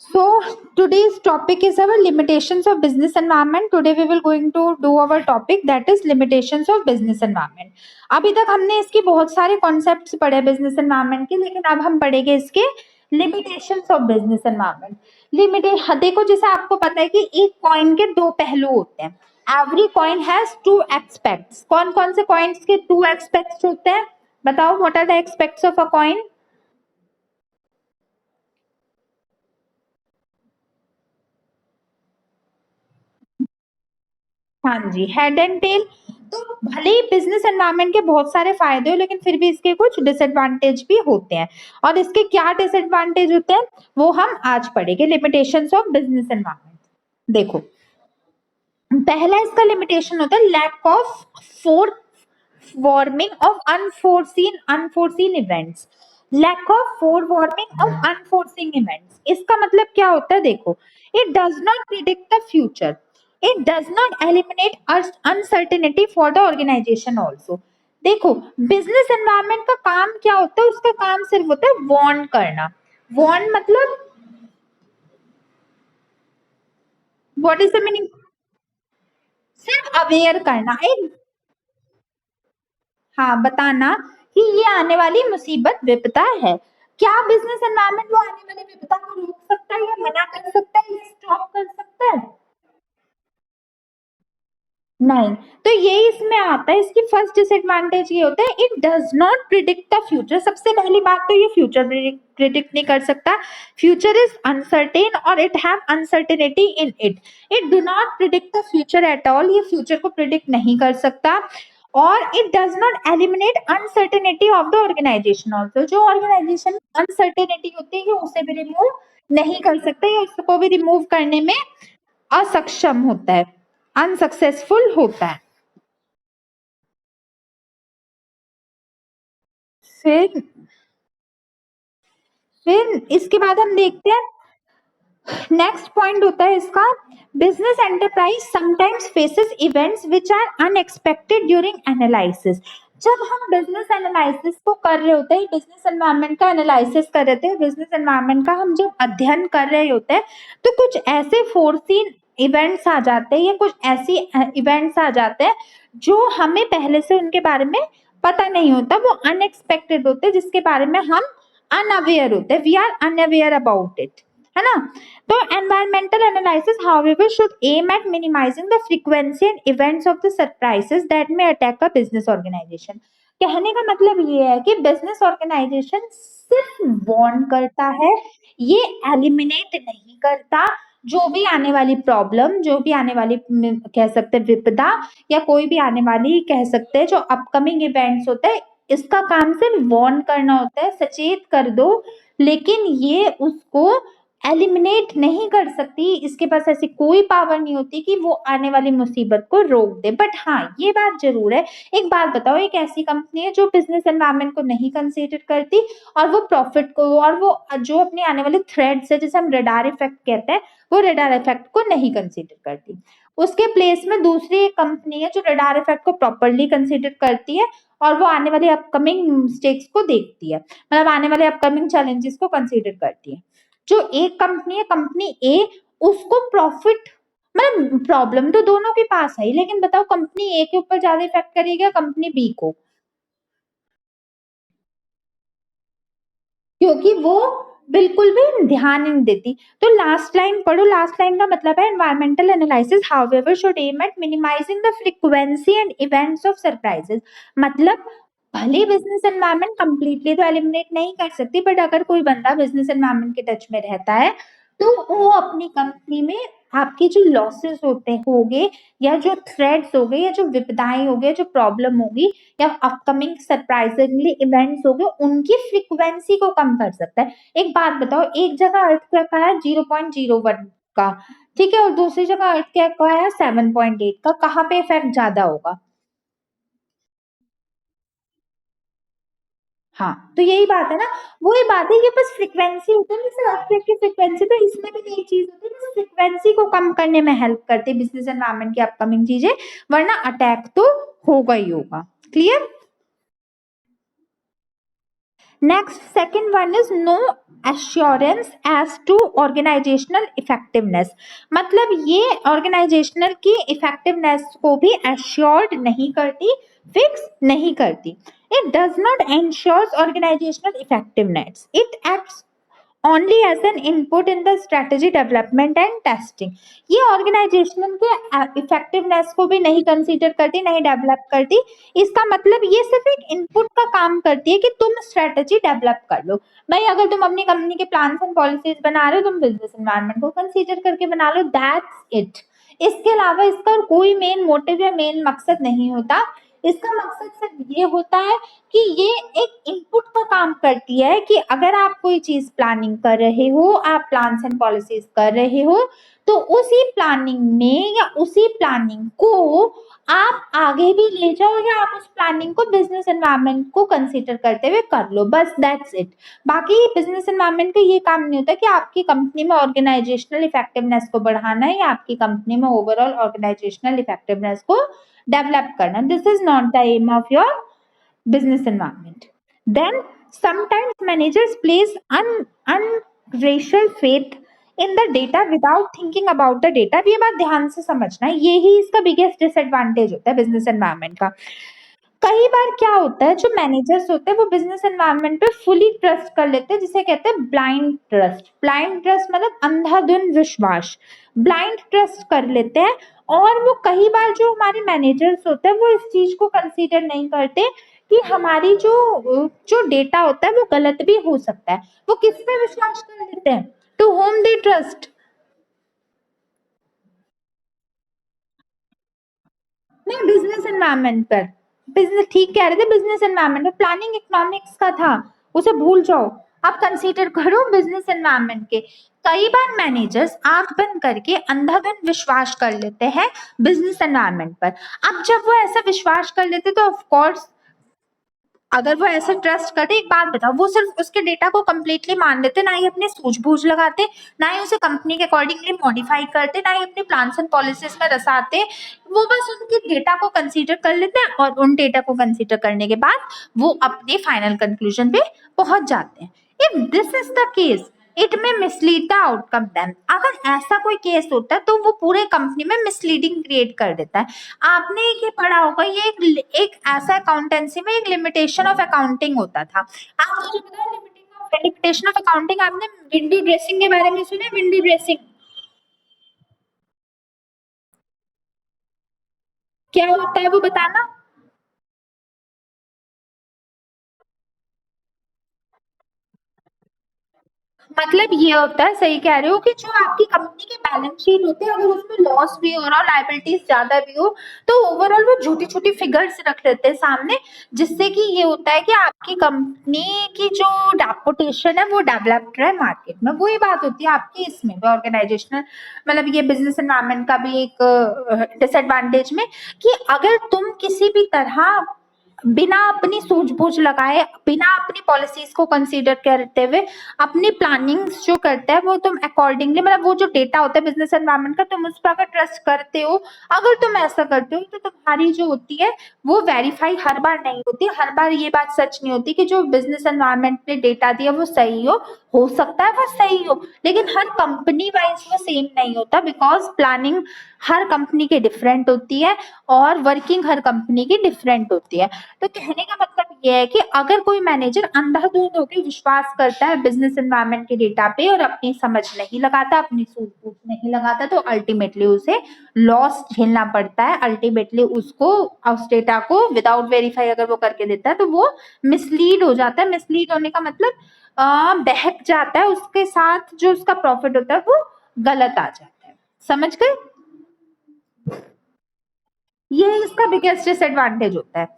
So today's topic is our limitations of business environment. Today we will going to do our topic that is limitations of business environment. अभी तक हमने इसके बहुत सारे concepts पढ़े business environment के, लेकिन अब हम पढ़ेंगे इसके लिमिटेशंस ऑफ बिजनेस एनवायरनमेंट। देखो, जैसे आपको पता है कि एक कॉइन के दो पहलू होते हैं। Every coin has two aspects. कौन कौन से कॉइन्स के टू एस्पेक्ट्स होते हैं? बताओ, what are the aspects of a coin? हाँ जी, हेड एंड टेल। तो भले ही बिजनेस एनवायरनमेंट के बहुत सारे फायदे हो, लेकिन फिर भी इसके कुछ डिसएडवांटेज भी होते हैं। और इसके क्या डिसएडवांटेज होते हैं वो हम आज पढ़ेंगे। Limitations of business environment. देखो, पहला इसका लिमिटेशन होता है lack of forewarning of unforeseen events. Lack of forewarning of unforeseen events, इसका मतलब क्या होता है? देखो, it does not predict the future, it does not eliminate uncertainty for the organisation also. देखो, बिजनेस एनवायरनमेंट का काम क्या होता है? उसका काम सिर्फ होता है वार्न करना। वार्न मतलब व्हाट इज द मीनिंग? सिर्फ अवेयर करना, एक, हाँ, बताना कि ये आने वाली मुसीबत विपदा है। क्या बिजनेस एनवायरनमेंट वो आने वाली विपदा को रोक सकता है या मना कर सकता है या स्टॉप कर सकता है? नहीं। तो ये इसमें आता है, इसकी फर्स्ट डिसएडवांटेज ये होता है it does not predict the future. सबसे पहली बात तो ये फ्यूचर प्रिडिक्ट नहीं कर सकता। फ्यूचर इज अनसर्टेन और it have uncertainty in it. It do not predict the future at all, ये फ्यूचर को प्रिडिक्ट नहीं कर सकता। और it does not eliminate uncertainty of the organisation also. जो ऑर्गेनाइजेशन अनसर्टेनिटी होती है उसे भी रिमूव नहीं कर सकते या उसको भी रिमूव करने में असक्षम होता है, अनसक्सेसफुल होता है। फिर इसके बाद हम देखते हैं, नेक्स्ट पॉइंट होता है इसका, business enterprise sometimes faces events which are unexpected during analysis. जब हम बिजनेस एनालिसिस को कर रहे होते हैं, बिजनेस एनवायरनमेंट का एनालिसिस कर रहे थे, बिजनेस एनवायरनमेंट का हम जब अध्ययन कर रहे होते हैं, तो कुछ ऐसे फोर्सीन इवेंट्स आ जाते हैं या कुछ ऐसी इवेंट्स आ जाते हैं जो हमें पहले से उनके बारे में पता नहीं होता, वो अनएक्सपेक्टेड होते हैं, जिसके बारे में हम अनअवेयर होते हैं, we are unaware about it, है ना? तो environmental analysis, however, should aim at minimizing the frequency and events of the surprises that may attack a business organization. कहने का मतलब ये है कि बिजनेस ऑर्गेनाइजेशन सिर्फ वार्न करता है, ये एलिमिनेट नहीं करता। जो भी आने वाली प्रॉब्लम, जो भी आने वाली कह सकते हैं विपदा, या कोई भी आने वाली कह सकते हैं जो अपकमिंग इवेंट्स होते हैं, इसका काम सिर्फ वार्न करना होता है, सचेत कर दो, लेकिन ये उसको एलिमिनेट नहीं कर सकती। इसके पास ऐसी कोई पावर नहीं होती कि वो आने वाली मुसीबत को रोक दे। बट हाँ, ये बात जरूर है, एक बात बताओ, एक ऐसी कंपनी है जो बिजनेस एनवायरनमेंट को नहीं कंसीडर करती और वो प्रॉफिट को और वो जो अपने आने वाले थ्रेड्स है, जैसे हम रडार इफेक्ट कहते हैं, वो रडार इफेक्ट को नहीं कंसीडर करती। उसके प्लेस में दूसरी एक कंपनी है जो रडार इफेक्ट को प्रॉपरली कंसीडर करती है और वो आने वाले अपकमिंग मिस्टेक्स को देखती है, मतलब आने वाले अपकमिंग चैलेंजेस को कंसीडर करती है। जो एक कंपनी है, कंपनी ए, उसको प्रॉफिट, मतलब प्रॉब्लम तो दोनों के पास है, लेकिन बताओ कंपनी ए के ऊपर ज्यादा इफेक्ट करेगा कंपनी बी को? क्योंकि वो बिल्कुल भी ध्यान नहीं देती। तो लास्ट लाइन पढ़ो, लास्ट लाइन का मतलब है environmental analysis however should aim at minimising the frequency and events of surprises. मतलब भले बिजनेस एनवायरनमेंट कंप्लीटली तो एलिमिनेट नहीं कर सकती, बट अगर कोई बंदा बिजनेस एनवायरनमेंट के टच में रहता है तो वो अपनी कंपनी में आपके जो लॉसेस होते होंगे या जो थ्रेड्स हो गए या जो विपदाएं हो गए, जो प्रॉब्लम होगी या अपकमिंग सरप्राइजिंगली इवेंट्स हो गए, उनकी फ्रीक्वेंसी को कम कर सकता है। एक बात बताओ, एक जगह अर्थक्वेक आया 0.01 का, ठीक है, और दूसरी जगह अर्थक्वेक आया 7.8 का, कहाँ पे इफेक्ट ज्यादा होगा? हाँ, तो यही बात है ना, वही बात है, ये बस फ्रीक्वेंसी होती है, जैसे अर्थक्वेक की फ्रीक्वेंसी, तो इसमें भी यही चीज होती है, बस फ्रीक्वेंसी को कम करने में हेल्प करती है बिजनेस एनवायरनमेंट की अपकमिंग चीजें, वरना अटैक तो होगा ही होगा। Clear? Next second one is no assurance as to organisational effectiveness, मतलब ये ऑर्गेनाइजेशनल की इफेक्टिवनेस को भी एश्योर्ड नहीं करती, फिक्स नहीं करती. It does not ensures organisational effectiveness, it acts only as an input in the strategy development and testing. ये ऑर्गेनाइजेशन के इफेक्टिवनेस को भी नहीं कंसीडर करती, नहीं डेवलप करती. इसका मतलब ये सिर्फ एक इनपुट का काम करती है कि तुम स्ट्रेटेजी डेवलप कर लो. भाई अगर तुम अपनी कंपनी के प्लान्स एंड पॉलिसीज बना रहे हो, तुम बिजनेस एनवायरनमेंट को कंसीडर करके बना लो, दैट्स इट. इसके अलावा इसका कोई मेन मोटिव या मेन मकसद नहीं होता. इसका मकसद सिर्फ ये होता है कि ये एक इनपुट का काम करती है कि अगर आप कोई चीज प्लानिंग कर रहे हो, आप प्लान्स एंड पॉलिसीज कर रहे हो, तो उसी प्लानिंग में या उसी प्लानिंग को आप आगे भी ले जाओ या आप उस प्लानिंग को बिजनेस एनवायरनमेंट को कंसीडर करते हुए कर लो, बस दैट्स इट. बाकी बिजनेस एनवायरनमेंट का ये काम नहीं होता कि आपकी कंपनी में ऑर्गेनाइजेशनल इफेक्टिवनेस को बढ़ाना है या आपकी कंपनी में ओवरऑल ऑर्गेनाइजेशनल इफेक्टिवनेस को डेवलप करना. This is not the aim of your business environment. Then sometimes managers place unracial faith in the data without thinking about the data. अब ये बात ध्यान से समझना, यही इसका बिगेस्ट डिसएडवांटेज होता है बिजनेस एनवायरनमेंट का. कई बार क्या होता है, जो मैनेजर्स होते हैं वो बिजनेस एनवायरनमेंट पे फुली ट्रस्ट कर लेते हैं, जिसे कहते हैं ब्लाइंड ट्रस्ट. ब्लाइंड ट्रस्ट मतलब अंधाधुन विश्वास, ब्लाइंड ट्रस्ट कर लेते हैं. और वो कई बार जो हमारे मैनेजर्स होते हैं वो इस चीज को कंसीडर नहीं करते कि हमारी जो जो डेटा होता है वो गलत भी हो सकता है. वो किस पे विश्वास कर लेते हैं? To whom they trust. नहीं, बिजनेस एनवायरनमेंट पर. बिजनेस ठीक कह रहे थे, बिजनेस एनवायरनमेंट में प्लानिंग इकोनॉमिक्स का था, उसे भूल जाओ. आप कंसीडर करो बिजनेस एनवायरनमेंट के. कई बार मैनेजर्स आंख बंद करके अंधाधुन विश्वास कर लेते हैं बिजनेस एनवायरनमेंट पर. अब जब वो ऐसा विश्वास कर लेते तो ऑफ कोर्स अगर वो ऐसा ट्रस्ट करते, एक बात बताओ, वो सिर्फ उसके डेटा को कम्प्लीटली मान लेते, ना ही अपने सूझबूझ लगाते, ना ही उसे कंपनी के अकॉर्डिंगली मॉडिफाई करते, ना ही अपने प्लान्स एंड पॉलिसीज में रसाते. वो बस उनके डेटा को कंसीडर कर लेते हैं और उन डेटा को कंसीडर करने के बाद वो अपने फाइनल कंक्लूजन पे पहुंच जाते हैं. If this is the case, it में मिसलीड द आउटकम देम. अगर ऐसा कोई केस होता है तो वो पूरे कंपनी में मिसलीडिंग क्रिएट कर देता है. आपने ये पढ़ा होगा, ये एक ऐसा अकाउंटेंसी में एक लिमिटेशन ऑफ अकाउंटिंग होता था. आप मुझे बताओ, लिमिटेशन ऑफ अकाउंटिंग आपने विंडो ड्रेसिंग के बारे में सुना? विंडो ड्रेसिंग क्या होता है वो बताना. मतलब ये होता है, सही कह रहे हो, कि जो आपकी कंपनी के बैलेंस शीट होते हैं, अगर उसमें लॉस भी हो रहा हो, लायबिलिटीज ज्यादा भी हो, तो ओवरऑल वो छोटी छोटी फिगर्स रख लेते हैं सामने, जिससे कि ये होता है कि आपकी कंपनी की जो रेपुटेशन है वो डेवलप्ड रहे मार्केट में. वही बात होती है आपकी इसमें भी ऑर्गेनाइजेशनल, मतलब ये बिजनेस एनवायरनमेंट का भी एक डिसएडवांटेज में, कि अगर तुम किसी भी तरह बिना अपनी सूझबूझ लगाए, बिना अपनी पॉलिसीज को कंसीडर करते हुए अपनी प्लानिंग्स जो करते हैं वो तुम अकॉर्डिंगली, मतलब वो जो डेटा होता है बिजनेस एनवायरनमेंट का, तुम उस पर अगर ट्रस्ट करते हो, अगर तुम ऐसा करते हो, तो तुम्हारी जो होती है वो वेरीफाई हर बार नहीं होती. हर बार ये बात सच नहीं होती कि जो बिजनेस एनवायरनमेंट ने डेटा दिया वो सही हो सकता है वो सही हो, लेकिन हर कंपनी वाइज वो सेम नहीं होता, बिकॉज प्लानिंग हर कंपनी की डिफरेंट होती है और वर्किंग हर कंपनी की डिफरेंट होती है. तो कहने का मतलब ये है कि अगर कोई मैनेजर अंधाधुंध होकर विश्वास करता है बिजनेस एनवायरनमेंट के डेटा पे और अपनी समझ नहीं लगाता, अपनी सूझबूझ नहीं लगाता, तो अल्टीमेटली उसे लॉस झेलना पड़ता है. अल्टीमेटली उसको उस डेटा को विदाउट वेरीफाई अगर वो करके देता है तो वो मिसलीड हो जाता है. मिसलीड होने का मतलब बहक जाता है, उसके साथ जो उसका प्रॉफिट होता है वो गलत आ जाता है. समझ गए? ये इसका बिगेस्ट डिसएडवांटेज होता है.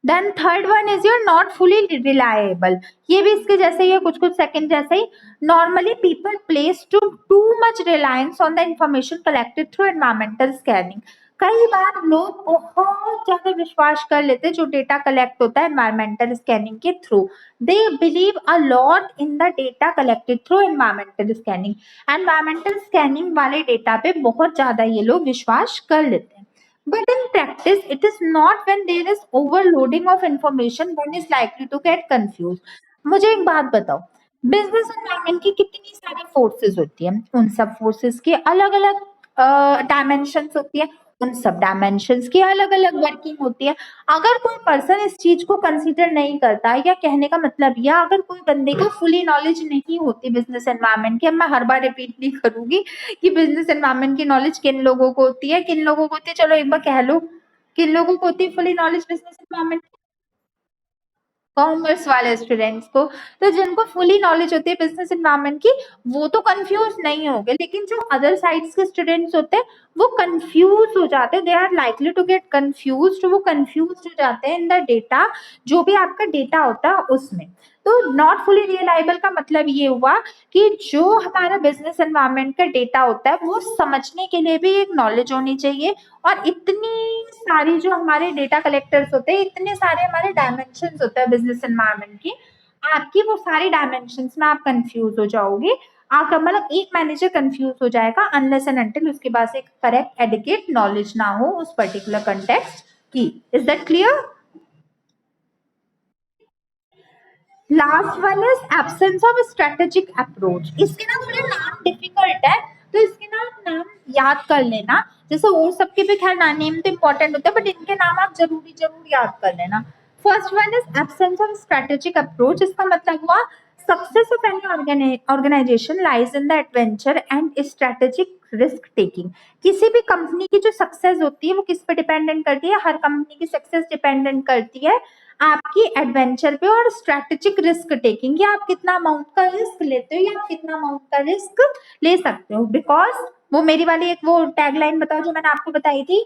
Then third one is your not fully reliable. ये भी इसके जैसे ही है, कुछ कुछ सेकंड जैसे ही. Normally people place too much reliance on the information collected through environmental scanning. कई बार लोग बहुत ज्यादा विश्वास कर लेते हैं जो डेटा कलेक्ट होता है एनवायरमेंटल स्कैनिंग के through. They believe a lot in the data collected through environmental scanning. Environmental scanning वाले डेटा पे बहुत ज्यादा ये लोग विश्वास कर लेते हैं. But in practice, it is not when there is overloading of information one is likely to get confused. मुझे एक बात बताओ, बिजनेस एनवायरनमेंट की कितनी सारी फोर्सेस होती हैं, उन सब फोर्सेस की अलग अलग डायमेंशंस होती है, उन सब डायमेंशंस की अलग अलग वर्किंग होती है। अगर कोई पर्सन इस चीज को कंसीडर नहीं करता, या कहने का मतलब, या अगर कोई बंदे को फुली नॉलेज नहीं होती बिजनेस एनवायरनमेंट की, अब मैं हर बार रिपीट नहीं करूंगी कि बिजनेस एनवायरनमेंट की नॉलेज किन लोगों को होती है, किन लोगों को होती है, चलो एक बार कह लो, किन लोगों को होती है fully knowledge business environment? Commerce वाले स्टूडेंट्स को। तो जिनको फुली नॉलेज होती है बिजनेस एनवायरनमेंट की, वो तो कंफ्यूज नहीं होंगे, लेकिन जो अदर साइड्स के स्टूडेंट्स होते हैं वो कंफ्यूज हो जाते हैं, they are likely to get confuse, वो कंफ्यूज हो जाते हैं इन द डेटा, जो भी आपका डेटा होता है उसमें। तो नॉट फुली रियलाइबल का मतलब ये हुआ कि जो हमारा बिजनेस एनवायरनमेंट का डेटा होता है वो समझने के लिए भी एक नॉलेज होनी चाहिए। और इतनी सारी जो हमारे डेटा कलेक्टर्स होते हैं, इतने सारे हमारे डायमेंशंस होते हैं बिजनेस एनवायरनमेंट की, आपकी वो सारी डायमेंशंस में आप कंफ्यूज हो जाओगे। आप मतलब एक मैनेजर कंफ्यूज हो जाएगा अनलेस एंड अनटिल उसके पास एक करेक्ट एडिकेट नॉलेज ना हो उस पर्टिकुलर कंटेक्स्ट की। Is that clear? Last one is absence of strategic approach. इसके ना थोड़े नाम डिफिकल्ट है, तो इसके ना नाम याद कर लेना। जैसे और सबके भी खैर ना नेम तो इम्पोर्टेंट होता है, बट इनके नाम आप जरूरी जरूर याद कर लेना। First one is absence of strategic approach. इसका मतलब हुआ success of any organisation lies in the adventure and strategic risk taking. किसी भी कंपनी की जो सक्सेस होती है वो किस पे डिपेंडेंट करती है? हर कंपनी की सक्सेस डिपेंडेंट करती है आपकी एडवेंचर पे और स्ट्रेटेजिक रिस्क टेकिंग, या आप कितना अमाउंट का रिस्क लेते हो, या आप कितना अमाउंट का रिस्क ले सकते हो। बिकॉज वो मेरी वाली एक वो टैगलाइन बताओ जो मैंने आपको बताई थी।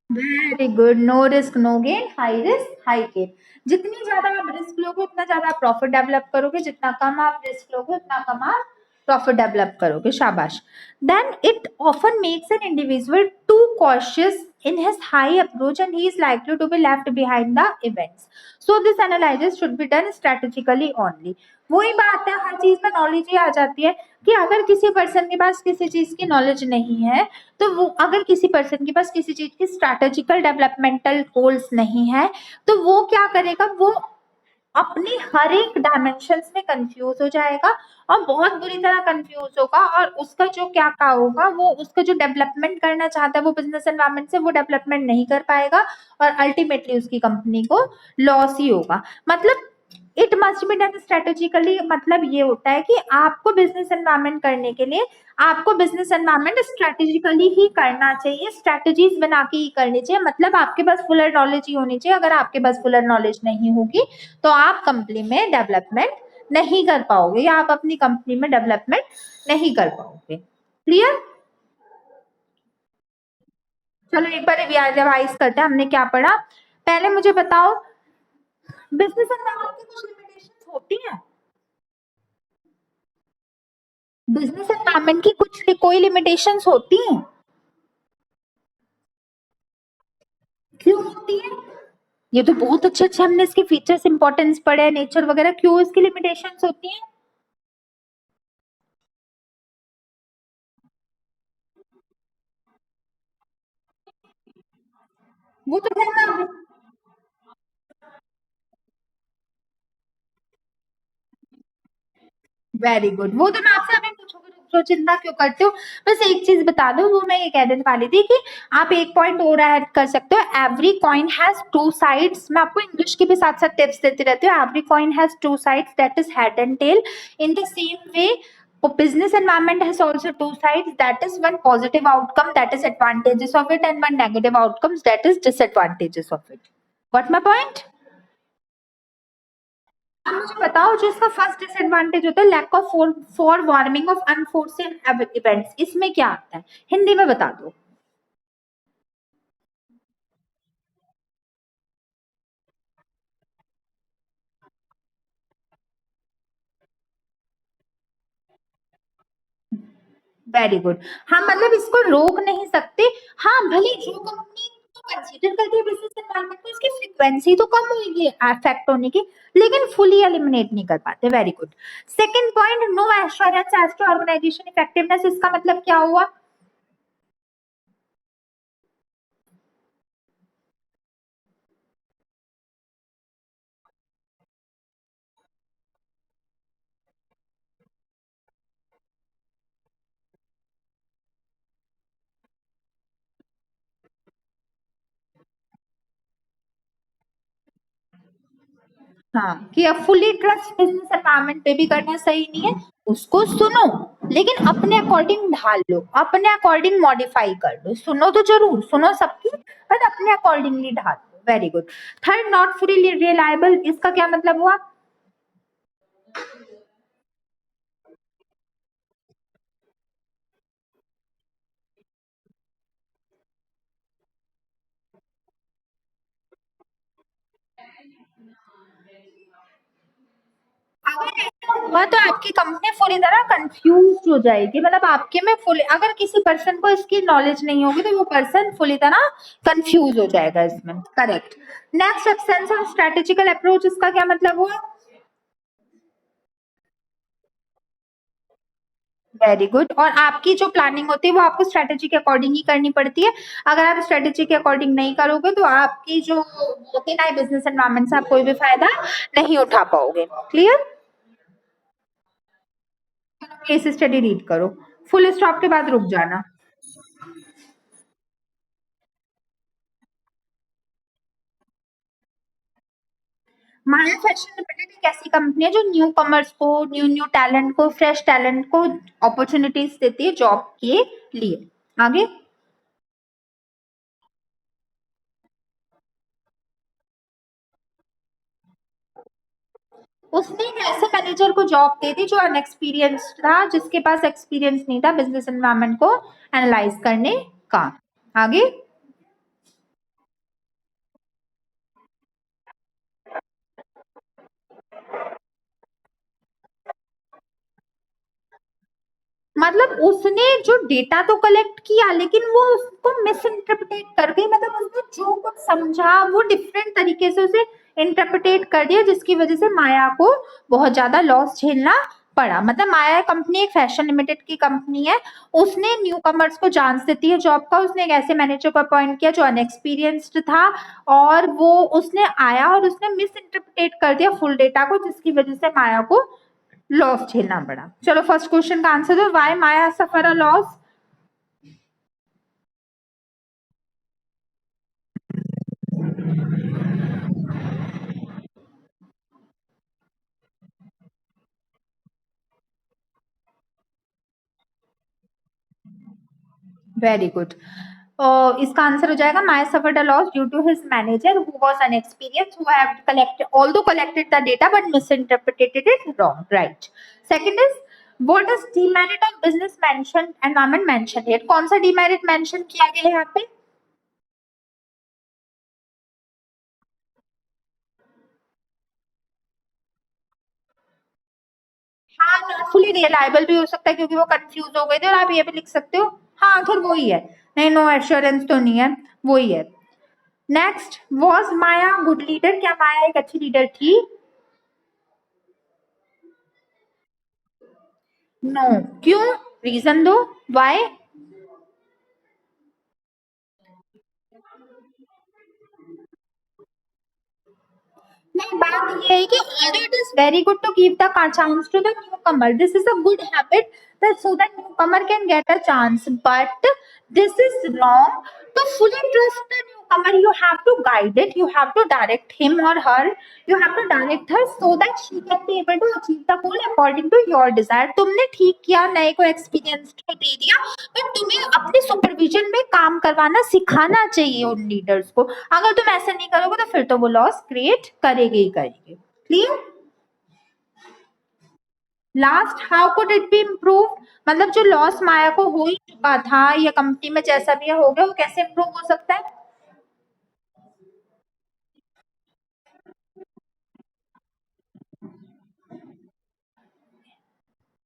Very good, no risk no gain, high risk high gain. जितनी ज्यादा आप रिस्क लोगे उतना ज्यादा आप प्रॉफिट डेवलप करोगे, जितना कम आप रिस्क लोगे उतना कम आप प्रॉफिट डेवलप करोगे। शाबाश। Then it often makes an individual to cautious in his high approach and he is likely to be left behind the events. So this analysis should be done strategically only. वही बात है, हर चीज में knowledge ही आ जाती है कि अगर किसी पर्सन के पास किसी चीज की नॉलेज नहीं है, तो वो अगर किसी पर्सन के पास किसी चीज की स्ट्रैटेजिकल डेवलपमेंटल गोल्स नहीं है, तो वो क्या करेगा, वो अपनी हर एक डायमेंशंस में कंफ्यूज हो जाएगा, और बहुत बुरी तरह कंफ्यूज होगा, और उसका जो क्या का होगा, वो उसका जो डेवलपमेंट करना चाहता है वो बिजनेस एनवायरनमेंट से, वो डेवलपमेंट नहीं कर पाएगा, और अल्टीमेटली उसकी कंपनी को लॉस ही होगा। मतलब it must be done strategically, मतलब ये होता है कि आपको बिजनेस एनवायरनमेंट करने के लिए आपको बिजनेस एनवायरनमेंट स्ट्रेटेजिकली ही करना चाहिए, स्ट्रेटेजीज बना के ही करनी चाहिए। मतलब आपके पास फुलर नॉलेज ही होनी चाहिए। अगर आपके पास फुलर नॉलेज नहीं होगी तो आप कंपनी में डेवलपमेंट नहीं कर पाओगे, या आप अपनी कंपनी में डेवलपमेंट नहीं कर पाओगे। क्लियर? चलो एक बार रिवाइज करते हैं हमने क्या पढ़ा। पहले मुझे बताओ, बिजनेस एनवायरनमेंट की कुछ लिमिटेशंस होती हैं? बिजनेस एनवायरनमेंट की कुछ कोई लिमिटेशंस होती हैं? क्यों होती है? ये तो बहुत अच्छे अच्छे हमने इसके फीचर्स इंपॉर्टेंस पढ़े हैं, नेचर वगैरह, क्यों इसकी लिमिटेशंस होती हैं? वो तो है ना। वेरी गुड, वो तो मैं आपसे अभी पूछूंगी, रुक चिंता क्यों करते हो। बस एक चीज बता दो, वो मैं ये कह देने वाली थी कि आप एक पॉइंट और ऐड कर सकते हो, every coin has two sides. मैं आपको इंग्लिश के भी साथ साथ टिप्स देती रहती हूँ। Every coin has two sides, that is head and tail. In the same way business environment has also two sides, that is one positive outcome, that is advantages of it, and one negative outcomes, that is disadvantages of it. What my point? अब मुझे बताओ, जो इसका first disadvantage होता है lack of forewarning of unforeseen events, इसमें क्या आता है? हिंदी में बता दो। Very good. हाँ मतलब इसको रोक नहीं सकते। हाँ भले जो कंपनी कंसीडर करती है बिजनेस एनवायरनमेंट को, उसकी फ्रीक्वेंसी तो कम होगी अफेक्ट होने की, लेकिन फुली एलिमिनेट नहीं कर पाते। Very good. Second point, no assurance as to organisation effectiveness, इसका मतलब क्या हुआ? हाँ, कि अब फुली ट्रस्ट बिजनेस एनवायरनमेंट पे भी करना सही नहीं है। उसको सुनो, लेकिन अपने अकॉर्डिंग ढाल लो, अपने अकॉर्डिंग मॉडिफाई कर लो। सुनो तो जरूर, सुनो सबकी, बट अपने अकॉर्डिंगली ढाल लो। Very good. Third, not fully reliable, इसका क्या मतलब हुआ? अगर ऐसा हुआ तो आपकी कंपनी पूरी तरह कंफ्यूज हो जाएगी, मतलब आपके में फुल, अगर किसी पर्सन को इसकी नॉलेज नहीं होगी तो वो पर्सन पूरी तरह कंफ्यूज हो जाएगा इसमें। Correct. Next, absence of strategical approach, इसका क्या मतलब हुआ? Very good. और आपकी जो प्लानिंग होती है वो आपको स्ट्रेटेजी के अकॉर्डिंग ही करनी पड़ती है। अगर आप स्ट्रेटेजी के अकॉर्डिंग नहीं करोगे तो आपकी जो होती ना बिजनेस एनवायरनमेंट से आप कोई भी फायदा नहीं उठा पाओगे। क्लियर? केस स्टडी रीड करो, फुल स्टॉप के बाद रुक जाना। माया फैशन लिमिटेड एक ऐसी कंपनी है जो न्यू कमर्स को, न्यू न्यू टैलेंट को, फ्रेश टैलेंट को अपॉर्चुनिटीज देती है जॉब के लिए। आगे, उसने एक ऐसे मैनेजर को जॉब दे दी जो अनएक्सपीरियंस्ड था, जिसके पास एक्सपीरियंस नहीं था बिजनेस एनवायरनमेंट को एनालाइज करने का। आगे, मतलब उसने जो डेटा तो कलेक्ट किया लेकिन वो उसको मिस इंटरप्रेट कर गई, मतलब उसने जो कुछ समझा वो डिफरेंट तरीके से उसे इंटरप्रेट कर दिया, जिसकी वजह से माया को बहुत ज्यादा लॉस झेलना पड़ा। मतलब माया कंपनी एक फैशन लिमिटेड की कंपनी है, उसने न्यू कमर्स को चांस देती है जॉब का, उसने एक ऐसे मैनेजर को अपॉइंट किया जो अनएक्सपीरियंस्ड था, और वो उसने आया और उसने मिस इंटरप्रेट कर दिया फुल डेटा को, जिसकी वजह से माया को लॉस झेलना पड़ा। चलो फर्स्ट क्वेश्चन का आंसर दो, why Maya suffer a loss? Very good. इसका आंसर हो जाएगा Maya suffered a loss due to his manager who was unexperienced, who have collected although collected the data but misinterpreted it wrong. Right. Second is, what is demerit of business mention environment mention here? कौन सा demerit mention किया गया है यहाँ पे? हाँ, not fully reliable भी हो सकता है क्योंकि वो कंफ्यूज हो गए थे, और आप ये भी लिख सकते हो। हाँ, आखिर वही है। नहीं, नो एश्योरेंस तो नहीं है, वही है। Next, was Maya good leader? क्या माया एक अच्छी लीडर थी? नो। क्यों? रीजन दो, वाई? नहीं, बात ये है कि although it is very good to give the chance to the newcomer, this is a good habit that so that newcomer can get a chance, but this is wrong to fully trust the newcomer. You have to guide it, you have to direct him or her, you have to direct her so that she can be able to achieve the goal according to your desire. तुमने ठीक किया, नए को experience को दे दिया, but तुम्हें अपने supervision में काम करवाना सिखाना चाहिए उन लीडर्स को। अगर तुम ऐसा नहीं करोगे तो फिर तो वो लॉस क्रिएट करेंगे ही करेंगे। Clear? Last, how could it be improve? मतलब जो लॉस माया को हो ही चुका था या कंपनी में जैसा भी हो गया, वो कैसे इम्प्रूव हो सकता है?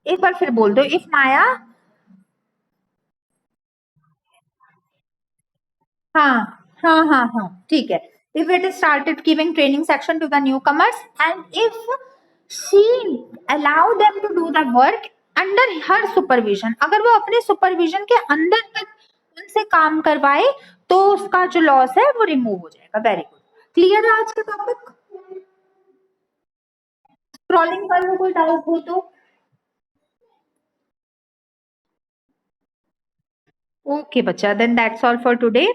एक बार फिर बोल दो, इफ माया। हाँ, हाँ, ठीक है. If it started giving training section to the newcomers and if she allow them to do the work under her supervision, अगर वो अपने supervision के अंदर तक उनसे काम करवाए तो उसका जो लॉस है वो रिमूव हो जाएगा. Very good. क्लियर है आज का टॉपिक? स्क्रॉलिंग पर कोई डाउट हो तो. Okay, bacha. Then that's all for today.